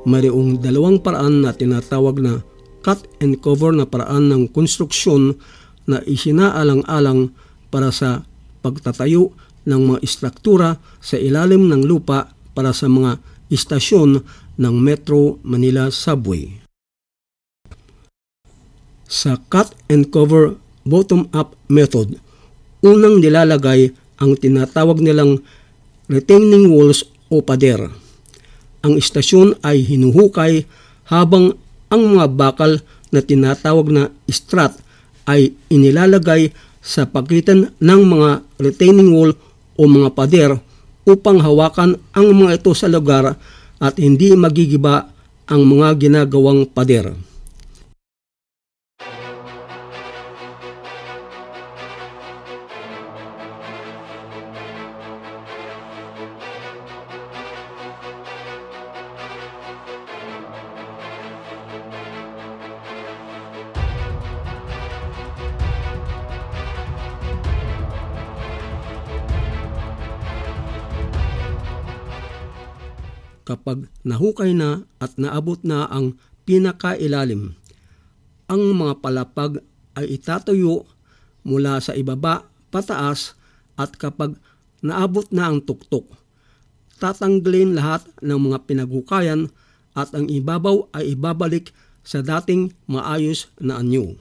mayroong dalawang paraan na tinatawag na cut and cover na paraan ng konstruksyon na isinaalang-alang para sa pagtatayo ng mga istruktura sa ilalim ng lupa para sa mga istasyon ng Metro Manila Subway. Sa cut and cover bottom-up method, unang nilalagay ang tinatawag nilang retaining walls o pader. Ang istasyon ay hinuhukay habang ang mga bakal na tinatawag na strut ay inilalagay sa pagitan ng mga retaining wall o mga pader upang hawakan ang mga ito sa lugar at hindi magigiba ang mga ginagawang pader. Kapag nahukay na at naabot na ang pinakailalim, ang mga palapag ay itatayo mula sa ibaba pataas at kapag naabot na ang tuktok, tatanggalin lahat ng mga pinaghukayan at ang ibabaw ay ibabalik sa dating maayos na anyo.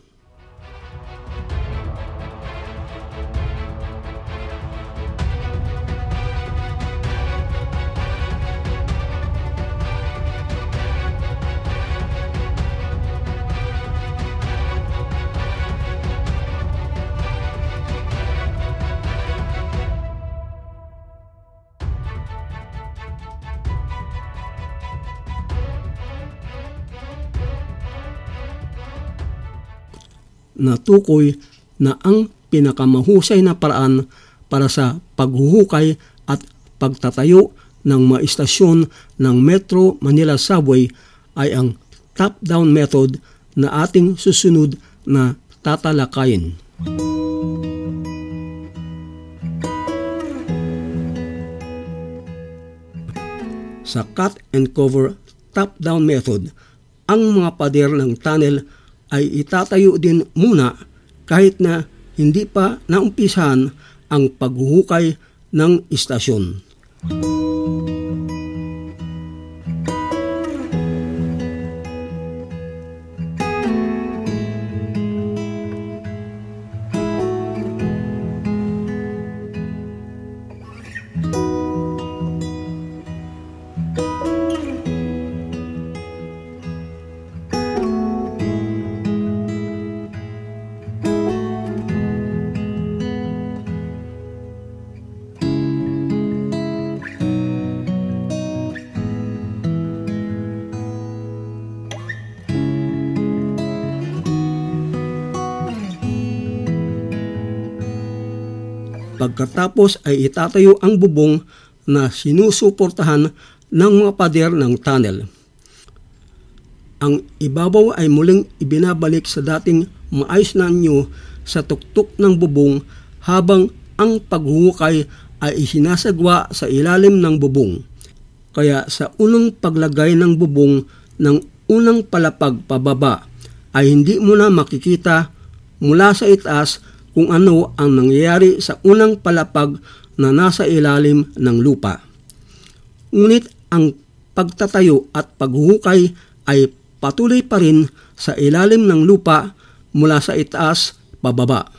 Natukoy na ang pinakamahusay na paraan para sa paghuhukay at pagtatayo ng mga istasyon ng Metro Manila Subway ay ang top-down method na ating susunod na tatalakayin. Sa cut and cover top-down method, ang mga pader ng tunnel ay itatayo din muna kahit na hindi pa naumpisahan ang paghuhukay ng istasyon. Pagkatapos ay itatayo ang bubong na sinusuportahan ng mga pader ng tunnel. Ang ibabaw ay muling ibinabalik sa dating maayos na anyo sa tuktok ng bubong habang ang paghuhukay ay isinasagwa sa ilalim ng bubong. Kaya sa unang paglagay ng bubong ng unang palapag pababa ay hindi mo na makikita mula sa itaas kung ano ang nangyayari sa unang palapag na nasa ilalim ng lupa. Ngunit ang pagtatayo at paghuhukay ay patuloy pa rin sa ilalim ng lupa mula sa itaas pababa.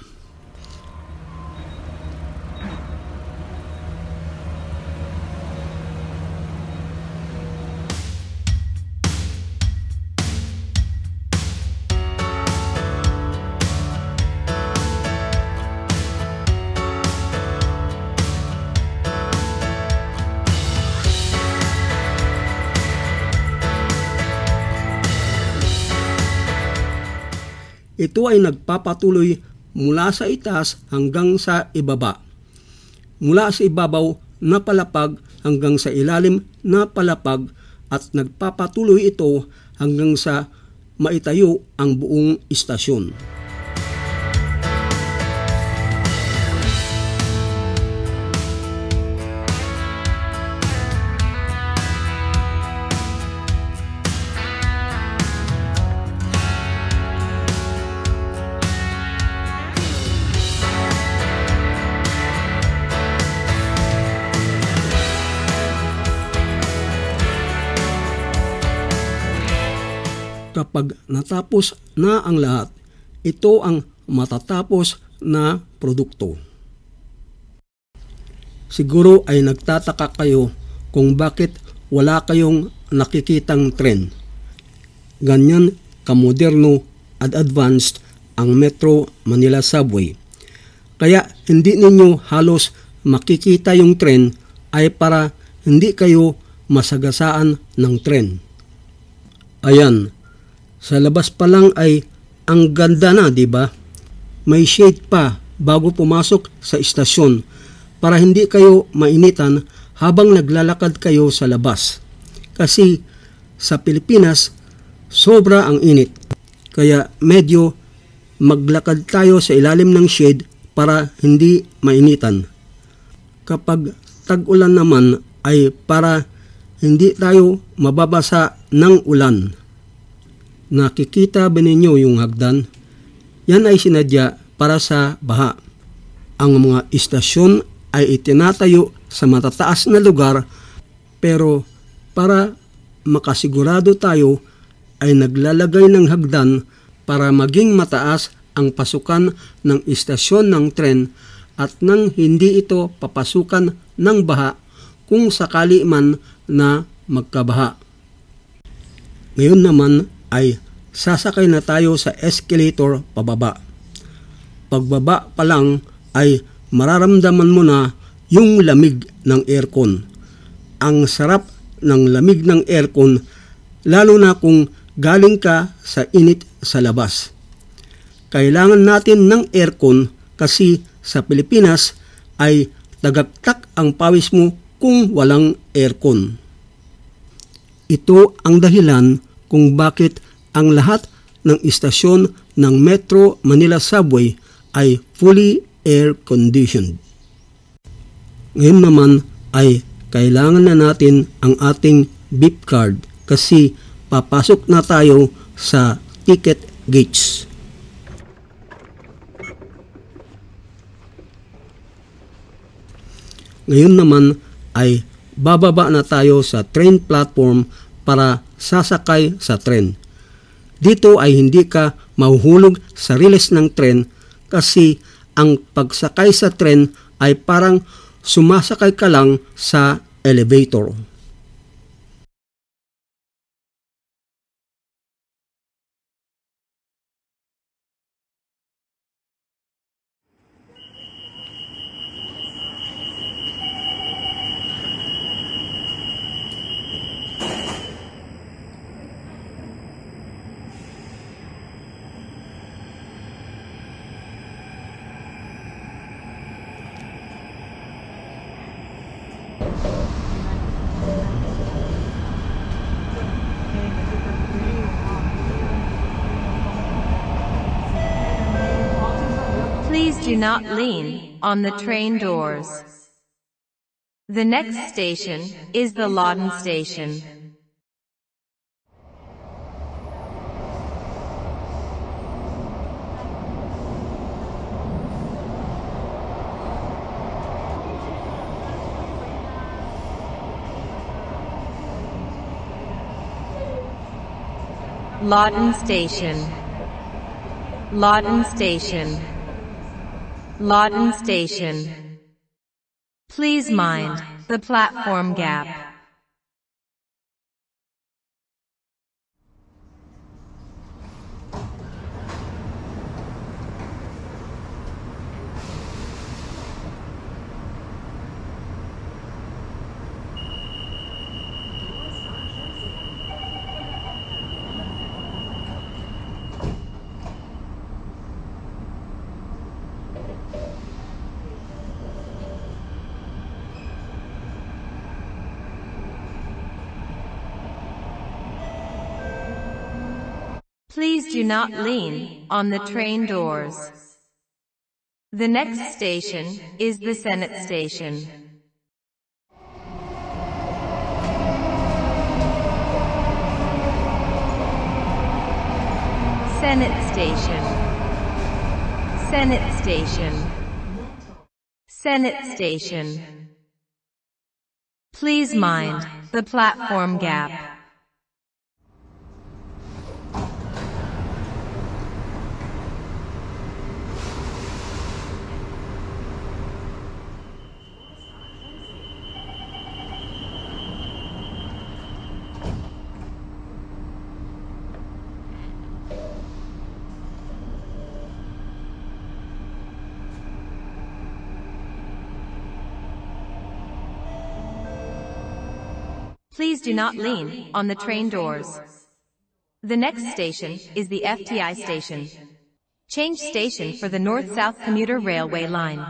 Ito ay nagpapatuloy mula sa itaas hanggang sa ibaba. Mula sa ibabaw na palapag hanggang sa ilalim na palapag at nagpapatuloy ito hanggang sa maitayo ang buong istasyon. Kapag natapos na ang lahat, ito ang matatapos na produkto. Siguro ay nagtataka kayo kung bakit wala kayong nakikitang tren. Ganyan kamoderno at advanced ang Metro Manila Subway. Kaya hindi ninyo halos makikita yung tren ay para hindi kayo masagasaan ng tren. Ayan, sa labas pa lang ay ang ganda na, di ba? May shade pa bago pumasok sa istasyon para hindi kayo mainitan habang naglalakad kayo sa labas. Kasi sa Pilipinas, sobra ang init. Kaya medyo maglakad tayo sa ilalim ng shade para hindi mainitan. Kapag tag-ulan naman ay para hindi tayo mababasa ng ulan. Nakikita ba ninyo yung hagdan? Yan ay sinadya para sa baha. Ang mga istasyon ay itinatayo sa matataas na lugar, pero para makasigurado tayo ay naglalagay ng hagdan para maging mataas ang pasukan ng istasyon ng tren at nang hindi ito papasukan ng baha kung sakali man na magkabaha. Ngayon naman ay sasakay na tayo sa escalator pababa. Pagbaba pa lang ay mararamdaman mo na yung lamig ng aircon. Ang sarap ng lamig ng aircon, lalo na kung galing ka sa init sa labas. Kailangan natin ng aircon kasi sa Pilipinas ay tagaktak ang pawis mo kung walang aircon. Ito ang dahilan kung bakit ang lahat ng istasyon ng Metro Manila Subway ay fully air-conditioned. Ngayon naman ay kailangan na natin ang ating beep card kasi papasok na tayo sa ticket gates. Ngayon naman ay bababa na tayo sa train platform para sasakay sa tren. Dito ay hindi ka mahuhulog sa riles ng tren kasi ang pagsakay sa tren ay parang sumasakay ka lang sa elevator. Please do not lean on the train doors. The next station is the Lawton Station. Lawton Station. Lawton Station. Lawton Station. Please mind the platform gap. Please do not lean on the train doors. The next station is the Senate Station. Senate Station. Senate Station. Senate Station. Please mind the platform gap. Please do not lean on the train doors. The next station is the FTI station. Change station for the North-South Commuter Railway line.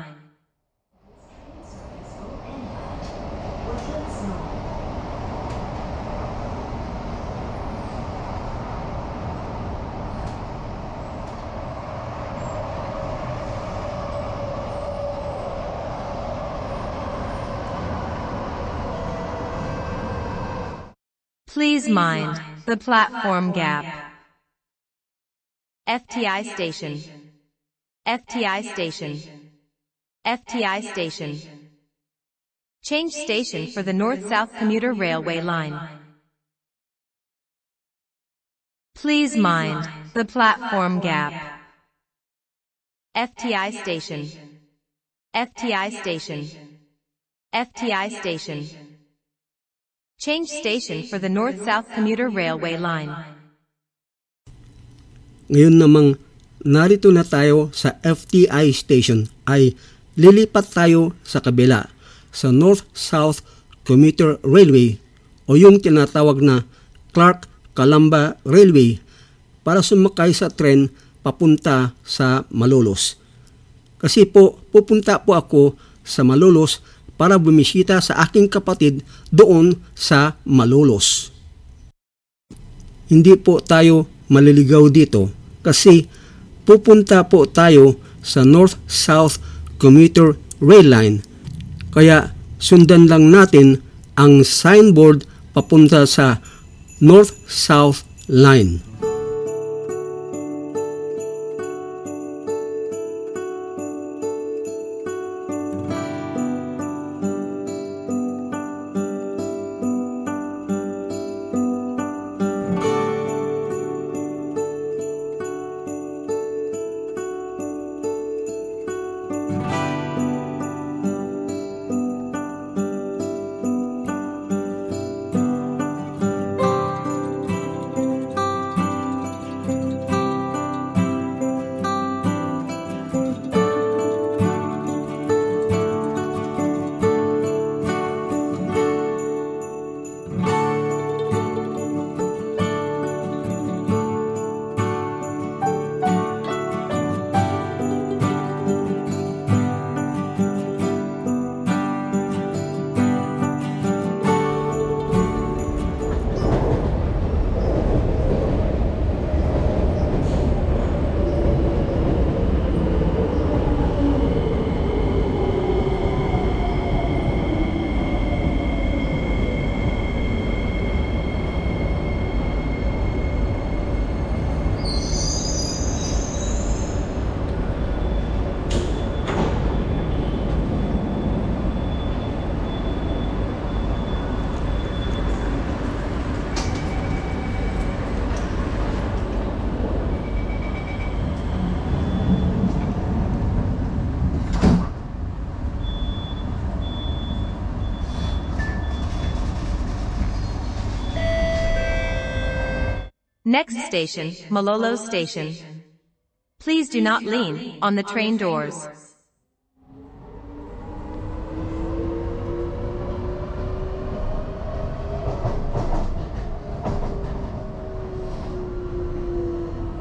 Please mind the platform gap. FTI station. FTI station. FTI station. Change station for the North-South Commuter Railway line. Please mind the platform gap. FTI station. FTI station. FTI station. Change station for the North-South Commuter Railway line. Ngayon namang narito na tayo sa FTI station ay lilipat tayo sa kabila sa North-South Commuter Railway o yung tinatawag na Clark-Calamba Railway para sumakay sa tren papunta sa Malolos. Kasi po pupunta po ako sa Malolos para bumisita sa aking kapatid doon sa Malolos. Hindi po tayo maliligaw dito kasi pupunta po tayo sa North-South Commuter Rail Line. Kaya sundan lang natin ang signboard papunta sa North-South Line. Next station, Malolo Station. Please do not lean on the train doors.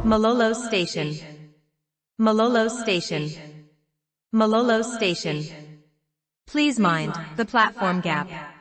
Malolo Station. Malolo Station. Malolo Station. Please mind the platform gap.